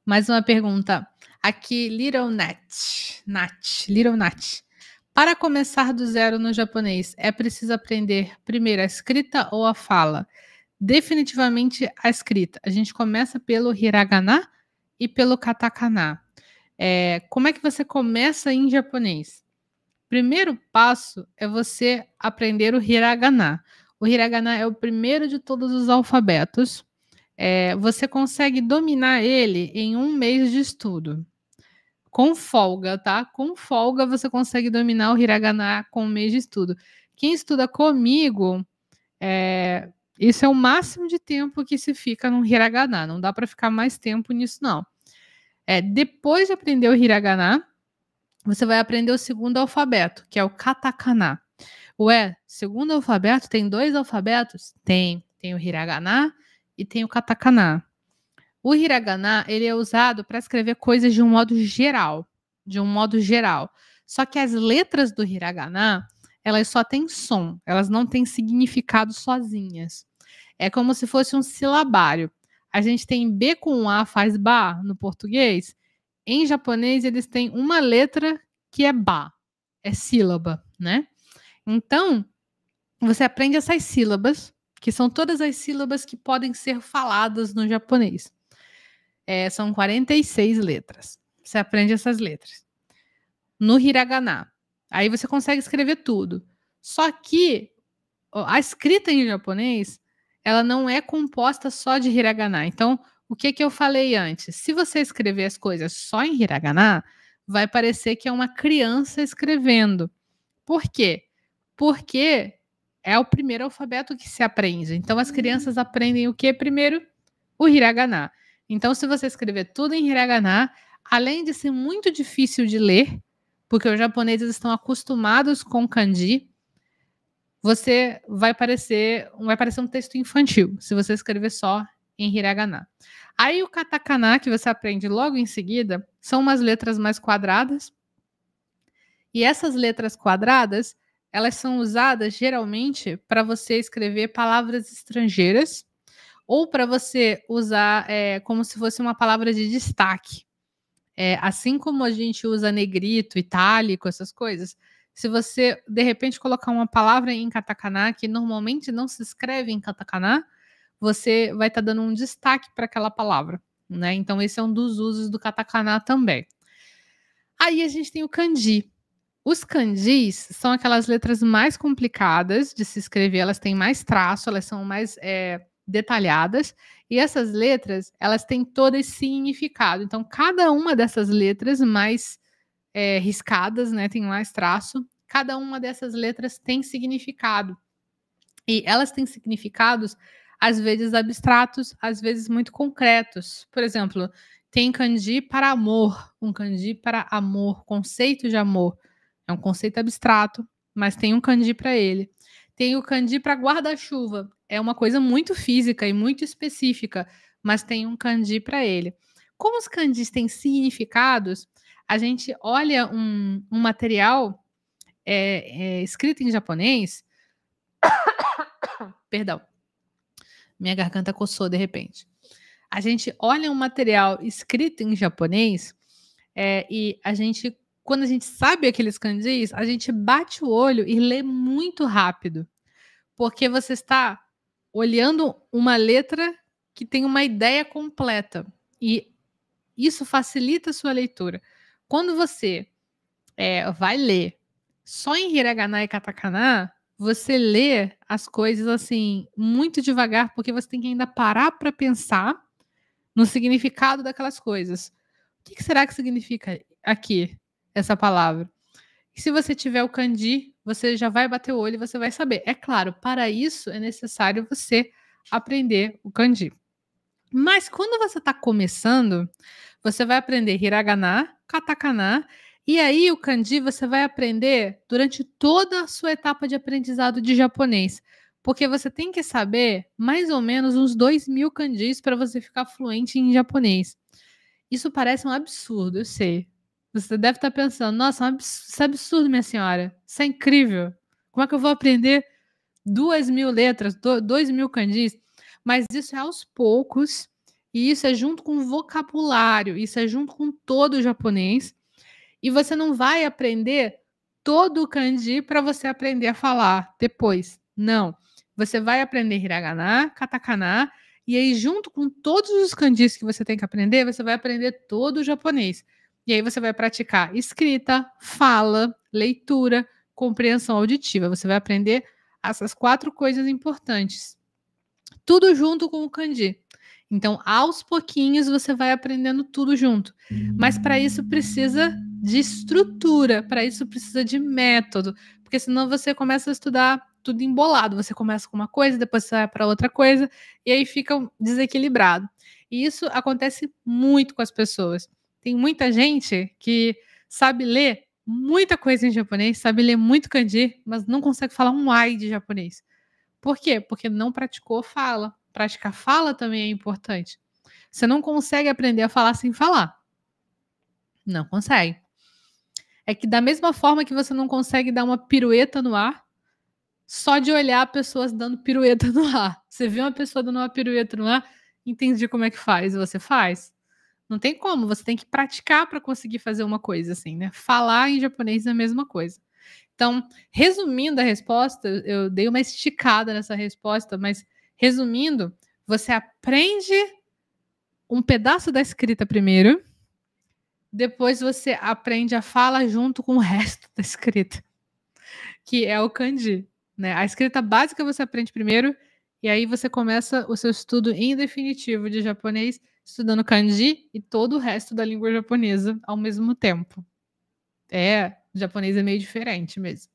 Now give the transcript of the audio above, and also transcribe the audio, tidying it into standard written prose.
Mais uma pergunta. Aqui, Little Nat. Para começar do zero no japonês, é preciso aprender primeiro a escrita ou a fala? Definitivamente a escrita. A gente começa pelo hiragana e pelo katakana. Como é que você começa em japonês? Primeiro passo é você aprender o hiragana. O hiragana é o primeiro de todos os alfabetos. Você consegue dominar ele em 1 mês de estudo. Com folga, tá? Com folga você consegue dominar o hiragana com 1 mês de estudo. Quem estuda comigo, isso é o máximo de tempo que se fica no hiragana. Não dá para ficar mais tempo nisso, não. Depois de aprender o hiragana, você vai aprender o segundo alfabeto, que é o katakana. Segundo alfabeto tem 2 alfabetos? Tem. Tem o hiragana e tem o katakana. O hiragana, ele é usado para escrever coisas de um modo geral. Só que as letras do hiragana, elas só têm som, elas não têm significado sozinhas. É como se fosse um silabário. A gente tem B com A faz ba no português. Em japonês, eles têm uma letra que é ba, é sílaba, né? Então, você aprende essas sílabas, que são todas as sílabas que podem ser faladas no japonês. São 46 letras. Você aprende essas letras. No hiragana. Aí você consegue escrever tudo. Só que a escrita em japonês, ela não é composta só de hiragana. Então, o que eu falei antes? Se você escrever as coisas só em hiragana, vai parecer que é uma criança escrevendo. Por quê? Porque é o primeiro alfabeto que se aprende. Então, as crianças aprendem o que primeiro? O hiragana. Então, se você escrever tudo em hiragana, além de ser muito difícil de ler, porque os japoneses estão acostumados com kanji, vai parecer um texto infantil, se você escrever só em hiragana. Aí o katakana, que você aprende logo em seguida, são umas letras mais quadradas. E essas letras quadradas, elas são usadas geralmente para você escrever palavras estrangeiras ou para você usar como se fosse uma palavra de destaque. Assim como a gente usa negrito, itálico, essas coisas, se você, de repente, colocar uma palavra em katakana que normalmente não se escreve em katakana, você vai estar dando um destaque para aquela palavra, né? Então, esse é um dos usos do katakana também. Aí a gente tem o kanji. Os kanjis são aquelas letras mais complicadas de se escrever, elas têm mais traço, elas são mais detalhadas, e essas letras, elas têm todas significado. Então, cada uma dessas letras mais riscadas, né, tem mais traço, cada uma dessas letras tem significado. E elas têm significados, às vezes abstratos, às vezes muito concretos. Por exemplo, tem kanji para amor, um kanji para amor, conceito de amor. É um conceito abstrato, mas tem um kanji para ele. Tem o kanji para guarda-chuva. É uma coisa muito física e muito específica, mas tem um kanji para ele. Como os kanjis têm significados, a gente olha um material escrito em japonês. Perdão, minha garganta coçou de repente. A gente olha um material escrito em japonês e quando a gente sabe aqueles kanjis, a gente bate o olho e lê muito rápido, porque você está olhando uma letra que tem uma ideia completa e isso facilita a sua leitura. Quando você vai ler só em hiragana e katakana, você lê as coisas assim muito devagar, porque você tem que ainda parar para pensar no significado daquelas coisas. O que será que significa aqui essa palavra? E se você tiver o kanji, você já vai bater o olho e você vai saber. É claro, para isso é necessário você aprender o kanji. Mas quando você está começando, você vai aprender hiragana, katakana, e aí o kanji você vai aprender durante toda a sua etapa de aprendizado de japonês. Porque você tem que saber mais ou menos uns 2.000 kanjis para você ficar fluente em japonês. Isso parece um absurdo, eu sei. Você deve estar pensando, nossa, isso é absurdo, minha senhora. Isso é incrível. Como é que eu vou aprender 2.000 letras, 2.000 kanjis? Mas isso é aos poucos. E isso é junto com o vocabulário, isso é junto com todo o japonês. E você não vai aprender todo o kanji para você aprender a falar depois. Não. Você vai aprender hiragana, katakana, e aí, junto com todos os kanjis que você tem que aprender, você vai aprender todo o japonês. E aí você vai praticar escrita, fala, leitura, compreensão auditiva. Você vai aprender essas 4 coisas importantes. Tudo junto com o kanji. Então, aos pouquinhos, você vai aprendendo tudo junto. Mas para isso precisa de estrutura, para isso precisa de método, porque senão você começa a estudar tudo embolado. Você começa com uma coisa, depois você vai para outra coisa, e aí fica desequilibrado. E isso acontece muito com as pessoas. Tem muita gente que sabe ler muita coisa em japonês, sabe ler muito kanji, mas não consegue falar um ai de japonês. Por quê? Porque não praticou fala. Praticar fala também é importante. Você não consegue aprender a falar sem falar. Não consegue. É que da mesma forma que você não consegue dar uma pirueta no ar, só de olhar pessoas dando pirueta no ar. Você vê uma pessoa dando uma pirueta no ar, entende como é que faz, você faz. Não tem como, você tem que praticar para conseguir fazer uma coisa assim, né? Falar em japonês é a mesma coisa. Então, resumindo a resposta, eu dei uma esticada nessa resposta, mas resumindo, você aprende um pedaço da escrita primeiro, depois você aprende a fala junto com o resto da escrita, que é o kanji, né? A escrita básica você aprende primeiro, e aí você começa o seu estudo em definitivo de japonês, estudando kanji e todo o resto da língua japonesa ao mesmo tempo. O japonês é meio diferente mesmo.